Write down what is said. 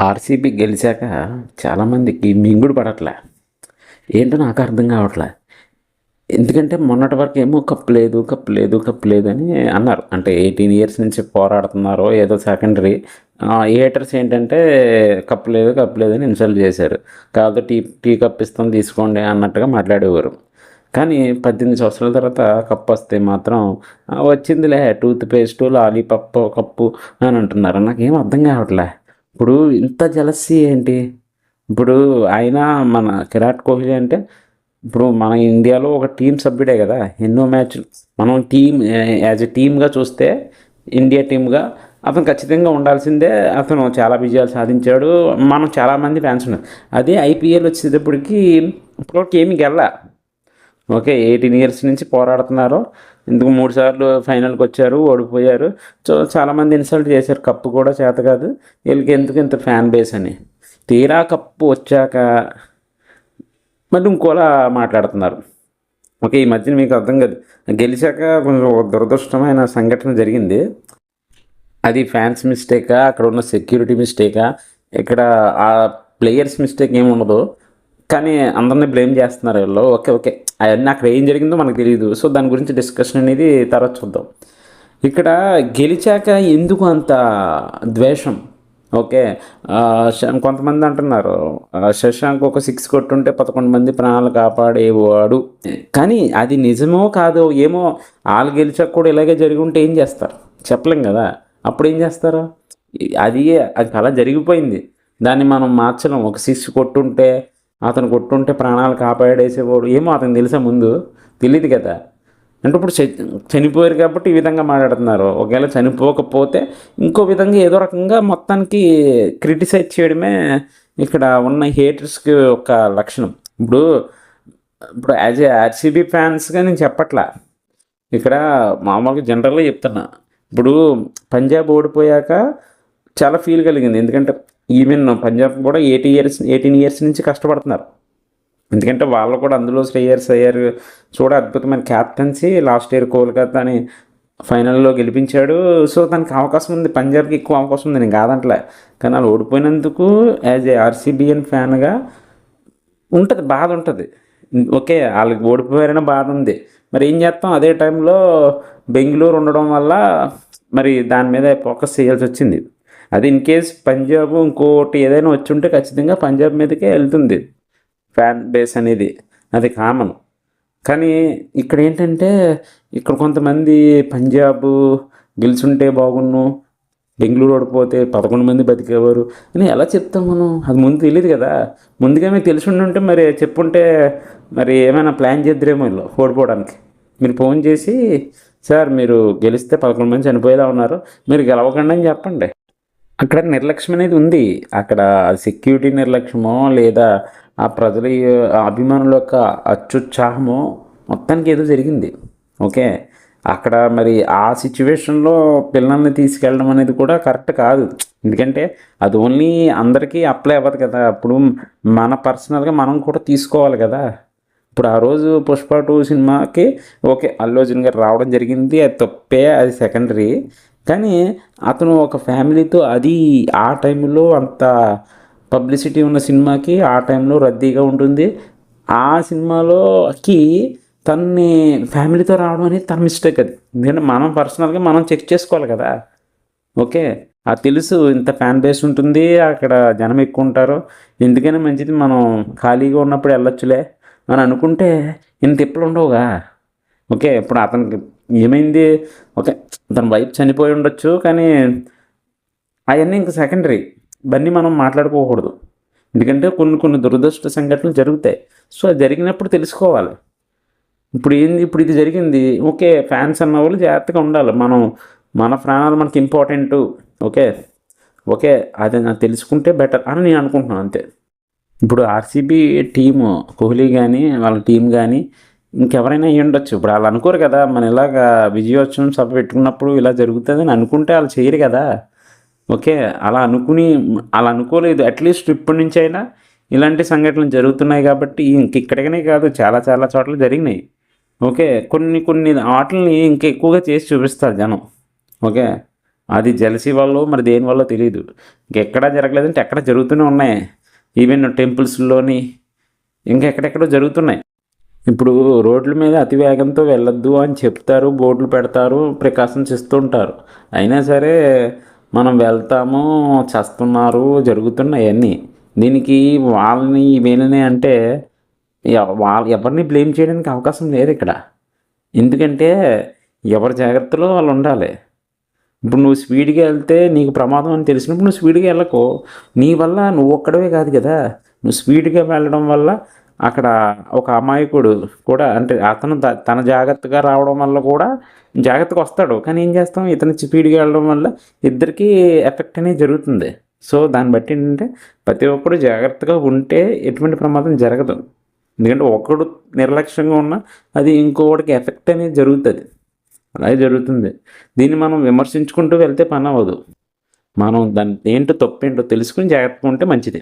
RCB గెలిచాక చాలామందికి మింగుడు పడట్లే. ఏంటో నాకు అర్థం కావట్లే. ఎందుకంటే మొన్నటి వరకు ఏమో కప్ లేదు, కప్ లేదు, కప్ లేదు అని అన్నారు. అంటే 18 ఇయర్స్ నుంచి పోరాడుతున్నారో ఏదో సెకండరీ. ఏటర్స్ ఏంటంటే కప్ లేదు, కప్ లేదని ఇన్సల్ట్ చేశారు. కాకపోతే టీ టీ కప్ ఇస్తాం తీసుకోండి అన్నట్టుగా మాట్లాడేవారు. కానీ 18 సంవత్సరాల తర్వాత కప్ వస్తే మాత్రం వచ్చిందిలే టూత్ పేస్టు, లాలీపాప్ కప్పు అని అంటున్నారు. నాకేం అర్థం కావట్లే. ఇప్పుడు ఇంత జలసీ ఏంటి? ఇప్పుడు ఆయన మన విరాట్ కోహ్లీ అంటే ఇప్పుడు మన ఇండియాలో ఒక టీం సభ్యుడే కదా. ఎన్నో మ్యాచ్లు మనం యాజ్ ఎ టీమ్గా చూస్తే ఇండియా టీమ్గా అతను ఖచ్చితంగా ఉండాల్సిందే. అతను చాలా విజయాలు సాధించాడు. మనం చాలామంది ఫ్యాన్స్ ఉన్నారు. అదే ఐపీఎల్ వచ్చేటప్పటికి ఇప్పటివరకు ఏమి గెల్ల. ఓకే, 18 ఇయర్స్ నుంచి పోరాడుతున్నారు. ఇందుకు 3 సార్లు ఫైనల్కి వచ్చారు, ఓడిపోయారు. సో చాలామంది ఇన్సల్ట్ చేశారు, కప్పు కూడా చేత కాదు వీళ్ళకి, ఎందుకు ఇంత ఫ్యాన్ బేస్ అని. తీరా కప్పు వచ్చాక మళ్ళీ ఇంకోలా మాట్లాడుతున్నారు. ఓకే, ఈ మధ్యన మీకు అర్థం కాదు, గెలిచాక కొంచెం దురదృష్టమైన సంఘటన జరిగింది. అది ఫ్యాన్స్ మిస్టేకా, అక్కడ ఉన్న సెక్యూరిటీ మిస్టేకా, ఇక్కడ ఆ ప్లేయర్స్ మిస్టేక్ ఏమి ఉండదు. కానీ అందరినీ బ్లేమ్ చేస్తున్నారు వీళ్ళు. ఓకే ఓకే, అవన్నీ అక్కడ ఏం జరిగిందో మనకు తెలియదు. సో దాని గురించి డిస్కషన్ అనేది తర్వాత చూద్దాం. ఇక్కడ గెలిచాక ఎందుకు అంత ద్వేషం? ఓకే, కొంతమంది అంటున్నారు శశాంక్ ఒక 6 కొట్టుంటే 11 మంది ప్రాణాలు కాపాడేవాడు. కానీ అది నిజమో కాదో ఏమో. వాళ్ళు గెలిచాక కూడా ఇలాగే జరిగి ఉంటే ఏం చేస్తారు చెప్పలేం కదా. అప్పుడు ఏం చేస్తారు? అది అది అలా జరిగిపోయింది, దాన్ని మనం మార్చలేం. ఒక 6 కొట్టుంటే అతను కొట్టుంటే ప్రాణాలు కాపాడేసేవాడు ఏమో, అతను తెలిసే ముందు తెలియదు కదా. అంటే ఇప్పుడు చనిపోయారు కాబట్టి ఈ విధంగా మాట్లాడుతున్నారు. ఒకవేళ చనిపోకపోతే ఇంకో విధంగా ఏదో రకంగా మొత్తానికి క్రిటిసైజ్ చేయడమే ఇక్కడ ఉన్న హేటర్స్కి ఒక లక్షణం. ఇప్పుడు ఇప్పుడు యాజ్ ఏ ఆర్సీబీ ఫ్యాన్స్గా నేను చెప్పట్లా, ఇక్కడ మామూలుగా జనరల్గా చెప్తున్నా. ఇప్పుడు పంజాబ్ ఓడిపోయాక చాలా ఫీల్ కలిగింది. ఎందుకంటే ఈవెన్ పంజాబ్ కూడా 18 ఇయర్స్ నుంచి కష్టపడుతున్నారు. ఎందుకంటే వాళ్ళు కూడా అందులో శ్రేయర్స్ అయ్యారు. చూడ అద్భుతమైన క్యాప్టెన్సీ. లాస్ట్ ఇయర్ కోల్కతాని ఫైనల్లో గెలిపించాడు. సో తనకి అవకాశం ఉంది, పంజాబ్కి ఎక్కువ అవకాశం ఉంది, నేను కాదంటలే. కానీ వాళ్ళు ఓడిపోయినందుకు యాజ్ ఏ ఆర్సీబీఎన్ ఫ్యాన్గా ఉంటుంది, బాధ ఉంటుంది. ఓకే, వాళ్ళకి ఓడిపోయారనే బాధ ఉంది. మరి ఏం చేస్తాం, అదే టైంలో బెంగళూరు ఉండడం వల్ల మరి దాని మీద ఫోకస్ చేయాల్సి వచ్చింది. అది ఇన్ కేస్ పంజాబ్ ఇంకోటి ఏదైనా వచ్చి ఉంటే ఖచ్చితంగా పంజాబ్ మీదకే వెళ్తుంది ఫ్యాన్ బేస్ అనేది, అది కామన్. కానీ ఇక్కడ ఏంటంటే ఇక్కడ కొంతమంది పంజాబ్ గెలుచుంటే బాగున్ను, బెంగళూరు ఓడిపోతే 11 మంది బతికేవారు అని ఎలా చెప్తాం మనం? అది ముందు తెలియదు కదా. ముందుగా మీకు తెలిసి ఉంటే మరి చెప్పుంటే మరి ఏమైనా ప్లాన్ చేద్దరేమో వీళ్ళు ఓడిపోవడానికి. మీరు ఫోన్ చేసి సార్ మీరు గెలిస్తే 11 మంది చనిపోయేలా ఉన్నారు, మీరు గెలవకండి అని చెప్పండి. అక్కడ నిర్లక్ష్యం అనేది ఉంది. అక్కడ సెక్యూరిటీ నిర్లక్ష్యమో లేదా ఆ ప్రజల అభిమానుల యొక్క అత్యుత్సాహమో మొత్తానికి ఏదో జరిగింది. ఓకే, అక్కడ మరి ఆ సిచ్యువేషన్లో పిల్లల్ని తీసుకెళ్ళడం అనేది కూడా కరెక్ట్ కాదు. ఎందుకంటే అది ఓన్లీ అందరికీ అప్లై అవ్వదు కదా. ఇప్పుడు మన పర్సనల్గా మనం కూడా తీసుకోవాలి కదా. ఇప్పుడు ఆ రోజు పుష్ప 2 సినిమాకి ఓకే అల్లు అర్జున్ గారు రావడం జరిగింది, అది తప్పే, అది సెకండరీ. కానీ అతను ఒక ఫ్యామిలీతో, అది ఆ టైంలో అంత పబ్లిసిటీ ఉన్న సినిమాకి ఆ టైంలో రద్దీగా ఉంటుంది. ఆ సినిమాలోకి తన్ని ఫ్యామిలీతో రావడం అనేది తన మిస్టేక్. అది ఎందుకంటే మనం పర్సనల్గా మనం చెక్ చేసుకోవాలి కదా. ఓకే, అది తెలుసు ఇంత ఫ్యాన్ బేస్ ఉంటుంది, అక్కడ జనం ఎక్కువ ఉంటారు, ఎందుకైనా మంచిది మనం ఖాళీగా ఉన్నప్పుడు వెళ్ళొచ్చులే అని అనుకుంటే ఇంత తిప్పలు ఉండవుగా. ఓకే, ఇప్పుడు అతనికి ఏమైంది? ఓకే, తన వైఫ్ చనిపోయి ఉండొచ్చు, కానీ అవన్నీ ఇంకా సెకండరీ, ఇవన్నీ మనం మాట్లాడుకోకూడదు. ఎందుకంటే కొన్ని దురదృష్ట సంఘటనలు జరుగుతాయి. సో అది జరిగినప్పుడు తెలుసుకోవాలి. ఇప్పుడు ఇది జరిగింది. ఓకే, ఫ్యాన్స్ అన్న వాళ్ళు జాగ్రత్తగా ఉండాలి. మన ప్రాణాలు మనకి ఇంపార్టెంటు. ఓకే ఓకే, అది నాకు తెలుసుకుంటే బెటర్ అని నేను అనుకుంటున్నాను అంతే. ఇప్పుడు ఆర్సీబీ టీము, కోహ్లీ కానీ వాళ్ళ టీం కానీ ఇంకెవరైనా అయ్యి ఉండొచ్చు. ఇప్పుడు వాళ్ళు అనుకోరు కదా, మన ఇలాగా విజయోత్సవం సభ పెట్టుకున్నప్పుడు ఇలా జరుగుతుందని అనుకుంటే వాళ్ళు చేయరు కదా. ఓకే, అలా అనుకోలేదు. అట్లీస్ట్ ఇప్పటి నుంచి అయినా ఇలాంటి సంఘటనలు జరుగుతున్నాయి కాబట్టి ఇక్కడికనే కాదు, చాలా చాలా చోట్ల జరిగినాయి. ఓకే, కొన్ని వాటిని ఇంకా ఎక్కువగా చేసి చూపిస్తారు జనం. ఓకే, అది జెలసీ వల్ల మరి దేని వల్ల తెలియదు. ఇంకెక్కడా జరగలేదంటే ఎక్కడ జరుగుతూనే ఉన్నాయి. ఈవెన్ టెంపుల్స్లోని ఇంకా ఎక్కడెక్కడో జరుగుతున్నాయి. ఇప్పుడు రోడ్ల మీద అతి వేగంతో వెళ్ళొద్దు అని చెప్తారు, బోర్డులు పెడతారు, ప్రికాషన్స్ ఇస్తూ ఉంటారు. అయినా సరే మనం వెళ్తాము, చేస్తున్నారు, జరుగుతున్నాయి అన్నీ. దీనికి వాళ్ళని వీళ్ళని అంటే ఎవరిని బ్లేమ్ చేయడానికి అవకాశం లేదు ఇక్కడ. ఎందుకంటే ఎవరి జాగ్రత్తలో వాళ్ళు ఉండాలి. ఇప్పుడు నువ్వు స్పీడ్గా వెళ్తే నీకు ప్రమాదం అని తెలిసినప్పుడు నువ్వు స్పీడ్గా వెళ్ళకు. నీ వల్ల నువ్వు ఒక్కడవే కాదు కదా, నువ్వు స్పీడ్గా వెళ్ళడం వల్ల అక్కడ ఒక అమాయకుడు కూడా అంటే అతను తన జాగ్రత్తగా రావడం వల్ల కూడా జాగ్రత్తగా వస్తాడు. కానీ ఏం చేస్తాం, ఇతను స్పీడ్గా వెళ్ళడం వల్ల ఇద్దరికీ ఎఫెక్ట్ అనేది జరుగుతుంది. సో దాన్ని బట్టి ఏంటంటే ప్రతి ఒక్కరు జాగ్రత్తగా ఉంటే ఎటువంటి ప్రమాదం జరగదు. ఎందుకంటే ఒకడు నిర్లక్ష్యంగా ఉన్నా అది ఇంకొకటికి ఎఫెక్ట్ అనేది జరుగుతుంది. అలాగే జరుగుతుంది. దీన్ని మనం విమర్శించుకుంటూ వెళ్తే పని అవ్వదు. మనం దాని ఏంటో తప్పేంటో తెలుసుకుని జాగ్రత్తగా ఉంటే మంచిది.